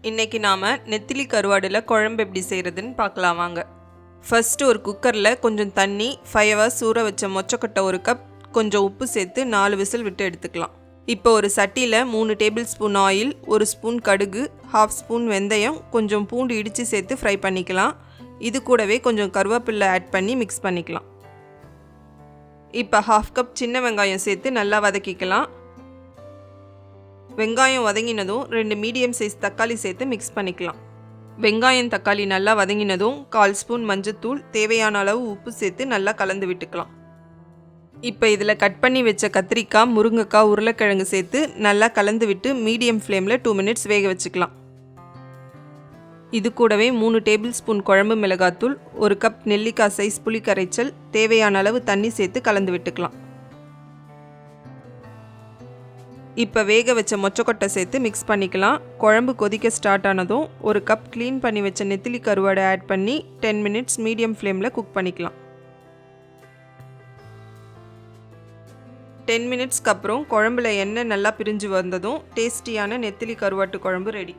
இன்றைக்கி நாம் நெத்திலி கருவாடில் குழம்பு எப்படி செய்கிறதுன்னு பார்க்கலாம் வாங்க. ஃபஸ்ட்டு ஒரு குக்கரில் கொஞ்சம் தண்ணி, 5 hours ஊற வச்ச மொச்சக்கொட்டை 1 கப், கொஞ்சம் உப்பு சேர்த்து 4 விசில் விட்டு எடுத்துக்கலாம். இப்போ ஒரு சட்டியில் 3 டேபிள் ஸ்பூன் ஆயில், 1 ஸ்பூன் கடுகு, 1/2 ஸ்பூன் வெந்தயம், கொஞ்சம் பூண்டு இடித்து சேர்த்து ஃப்ரை பண்ணிக்கலாம். இது கூடவே கொஞ்சம் கருவேப்பிலை ஆட் பண்ணி மிக்ஸ் பண்ணிக்கலாம். இப்போ 1/2 கப் சின்ன வெங்காயம் சேர்த்து நல்லா வதக்கிக்கலாம். வெங்காயம் வதங்கினதும் 2 மீடியம் சைஸ் தக்காளி சேர்த்து மிக்ஸ் பண்ணிக்கலாம். வெங்காயம் தக்காளி நல்லா வதங்கினதும் 1/4 ஸ்பூன் மஞ்சத்தூள், தேவையான அளவு உப்பு சேர்த்து நல்லா கலந்து விட்டுக்கலாம். இப்போ இதில் கட் பண்ணி வச்ச கத்திரிக்காய், முருங்கைக்காய், உருளைக்கிழங்கு சேர்த்து நல்லா கலந்து விட்டு மீடியம் ஃப்ளேமில் 2 minutes வேக வச்சுக்கலாம். இது கூடவே 3 டேபிள் ஸ்பூன் குழம்பு மிளகாத்தூள், 1 கப் நெல்லிக்காய் சைஸ் புளி கரைச்சல், தேவையான அளவு தண்ணி சேர்த்து கலந்து விட்டுக்கலாம். இப்போ வேக வச்ச மொச்சக்கொட்டை சேர்த்து மிக்ஸ் பண்ணிக்கலாம். குழம்பு கொதிக்க ஸ்டார்ட் ஆனதும் 1 கப் க்ளீன் பண்ணி வச்ச நெத்திலி கருவாடை ஆட் பண்ணி 10 minutes மீடியம் ஃப்ளேமில் குக் பண்ணிக்கலாம். 10 minutesக்கு அப்புறம் குழம்புல எண்ணெய் நல்லா பிரிஞ்சு வந்ததும் டேஸ்டியான நெத்திலி கருவாட்டு குழம்பு ரெடி.